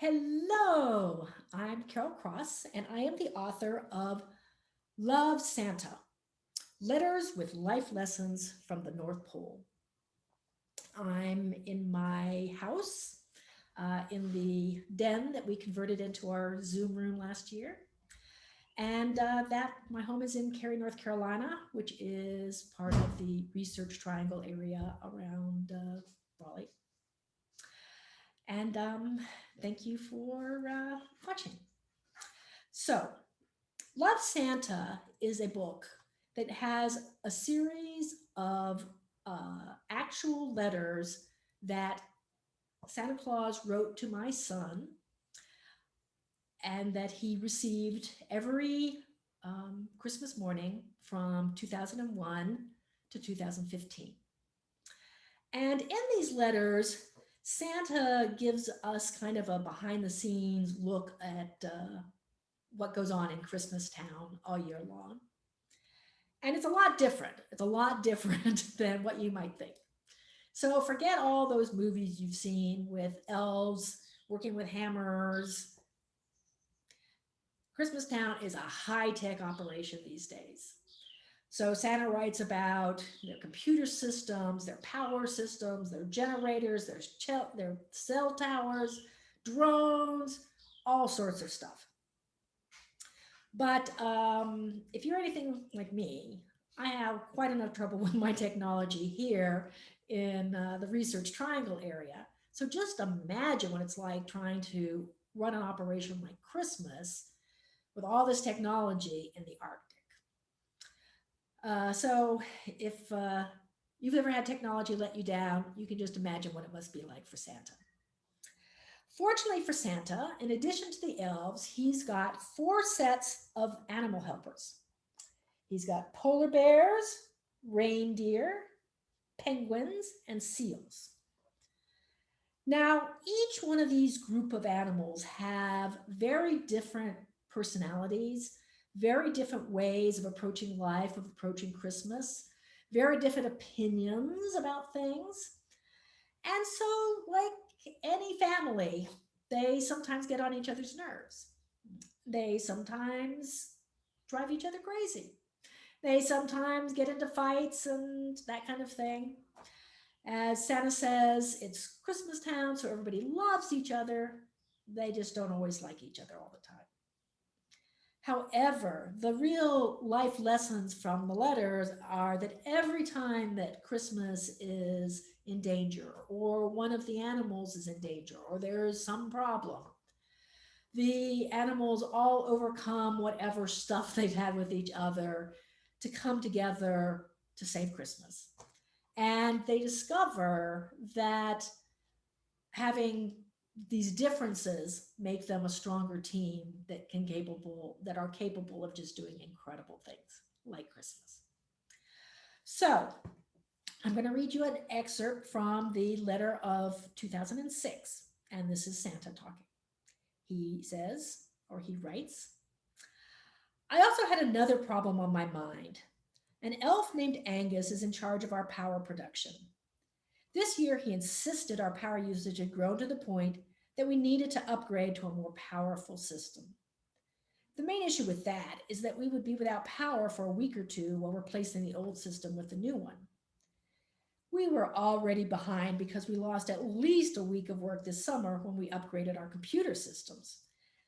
Hello, I'm Carol Cross, and I am the author of Love Santa Letters with Life Lessons from the North Pole. I'm in my house in the den that we converted into our Zoom room last year. And that my home is in Cary, North Carolina, which is part of the Research Triangle area around Raleigh. And thank you for watching. So, Love Santa is a book that has a series of actual letters that Santa Claus wrote to my son and that he received every Christmas morning from 2001 to 2015. And in these letters, Santa gives us kind of a behind the scenes look at what goes on in Christmas Town all year long. And it's a lot different. It's a lot different than what you might think. So forget all those movies you've seen with elves working with hammers. Christmas Town is a high tech operation these days. So Santa writes about their computer systems, their power systems, their generators, their cell towers, drones, all sorts of stuff. But if you're anything like me, I have quite enough trouble with my technology here in the Research Triangle area. So just imagine what it's like trying to run an operation like Christmas with all this technology in the Arctic. So if you've ever had technology let you down, you can just imagine what it must be like for Santa. Fortunately for Santa, in addition to the elves, he's got four sets of animal helpers. He's got polar bears, reindeer, penguins, and seals. Now, each one of these group of animals have very different personalities, very different ways of approaching life, of approaching Christmas, very different opinions about things. And so, like any family, they sometimes get on each other's nerves. They sometimes drive each other crazy. They sometimes get into fights and that kind of thing. As Santa says, it's Christmas town, so everybody loves each other. They just don't always like each other all the time. However, the real life lessons from the letters are that every time that Christmas is in danger, or one of the animals is in danger, or there is some problem, the animals all overcome whatever stuff they've had with each other to come together to save Christmas. And they discover that having these differences make them a stronger team that are capable of just doing incredible things like Christmas. So I'm going to read you an excerpt from the letter of 2006, and this is Santa talking. He says, or he writes, I also had another problem on my mind. An elf named Angus is in charge of our power production. This year, he insisted our power usage had grown to the point that we needed to upgrade to a more powerful system. The main issue with that is that we would be without power for a week or two while replacing the old system with the new one. We were already behind because we lost at least a week of work this summer when we upgraded our computer systems.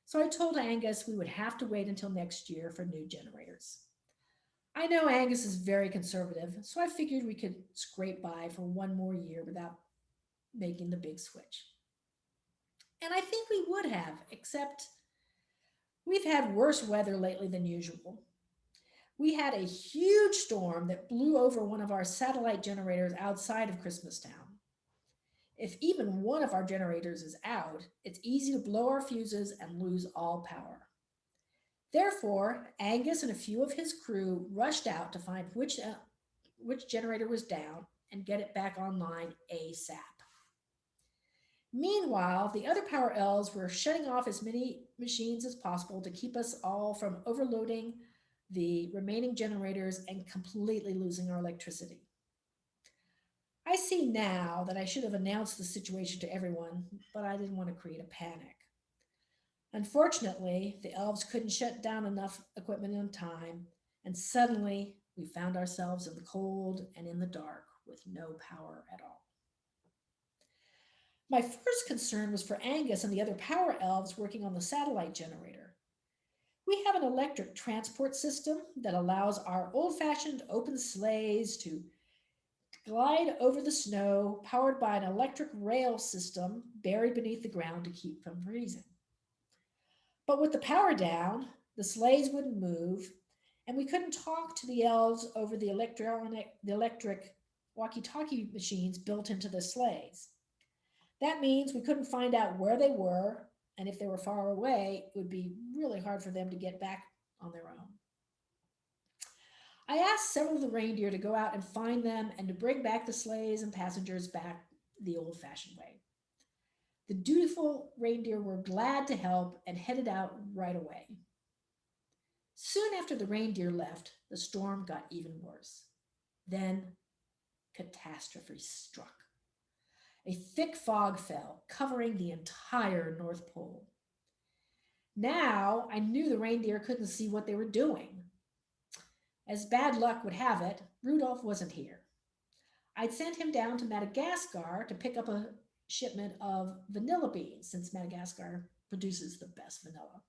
So I told Angus we would have to wait until next year for new generators. I know Angus is very conservative, so I figured we could scrape by for one more year without making the big switch. And I think we would have, except we've had worse weather lately than usual. We had a huge storm that blew over one of our satellite generators outside of Christmastown. If even one of our generators is out, it's easy to blow our fuses and lose all power. Therefore, Angus and a few of his crew rushed out to find which generator was down and get it back online ASAP. Meanwhile, the other power elves were shutting off as many machines as possible to keep us all from overloading the remaining generators and completely losing our electricity. I see now that I should have announced the situation to everyone, but I didn't want to create a panic. Unfortunately, the elves couldn't shut down enough equipment in time, and suddenly we found ourselves in the cold and in the dark with no power at all. My first concern was for Angus and the other power elves working on the satellite generator. We have an electric transport system that allows our old fashioned open sleighs to glide over the snow, powered by an electric rail system buried beneath the ground to keep from freezing. But with the power down, the sleighs wouldn't move, and we couldn't talk to the elves over the electric walkie-talkie machines built into the sleighs. That means we couldn't find out where they were, and if they were far away, it would be really hard for them to get back on their own. I asked several of the reindeer to go out and find them and to bring back the sleighs and passengers back the old fashioned way. The dutiful reindeer were glad to help and headed out right away. Soon after the reindeer left, the storm got even worse. Then catastrophe struck. A thick fog fell, covering the entire North Pole. Now I knew the reindeer couldn't see what they were doing. As bad luck would have it, Rudolph wasn't here. I'd sent him down to Madagascar to pick up a shipment of vanilla beans, since Madagascar produces the best vanilla.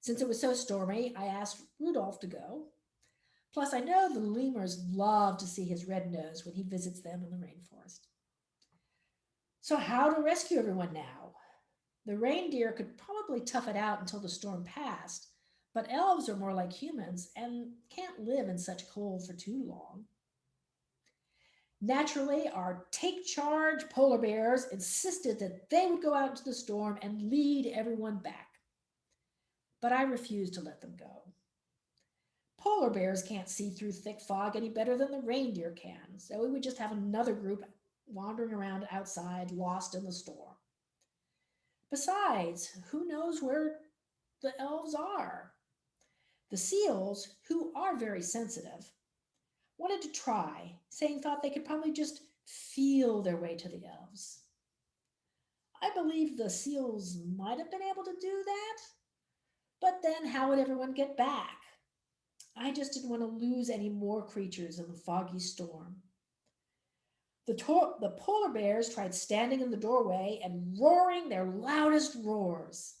Since it was so stormy, I asked Rudolph to go. Plus, I know the lemurs love to see his red nose when he visits them in the rainforest. So, how to rescue everyone now? The reindeer could probably tough it out until the storm passed, but elves are more like humans and can't live in such cold for too long. Naturally, our take charge polar bears insisted that they would go out into the storm and lead everyone back. But I refused to let them go. Polar bears can't see through thick fog any better than the reindeer can, so we would just have another group wandering around outside, lost in the storm. Besides, who knows where the elves are? The seals, who are very sensitive, wanted to try, saying thought they could probably just feel their way to the elves. I believe the seals might have been able to do that, but then how would everyone get back? I just didn't want to lose any more creatures in the foggy storm. The polar bears tried standing in the doorway and roaring their loudest roars.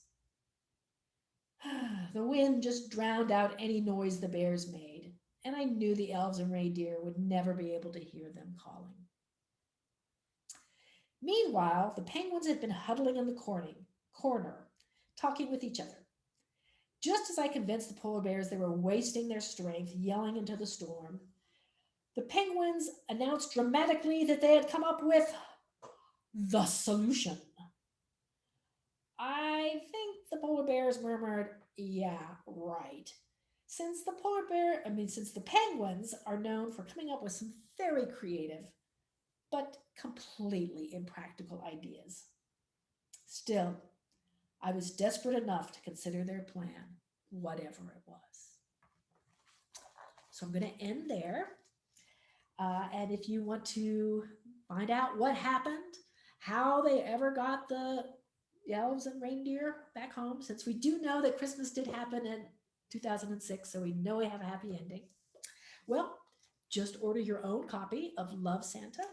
The wind just drowned out any noise the bears made, and I knew the elves and reindeer would never be able to hear them calling. Meanwhile, the penguins had been huddling in the corner, talking with each other. Just as I convinced the polar bears they were wasting their strength yelling into the storm, the penguins announced dramatically that they had come up with the solution. I think the polar bears murmured, "Yeah, right." Since the penguins are known for coming up with some very creative but completely impractical ideas. Still, I was desperate enough to consider their plan, whatever it was. So I'm going to end there. And if you want to find out what happened, how they ever got the elves and reindeer back home, since we do know that Christmas did happen in 2006, so we know we have a happy ending. Well, just order your own copy of Love Santa,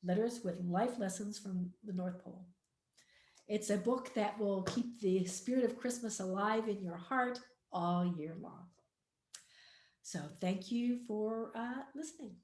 Letters with Life Lessons from the North Pole. It's a book that will keep the spirit of Christmas alive in your heart all year long. So thank you for listening.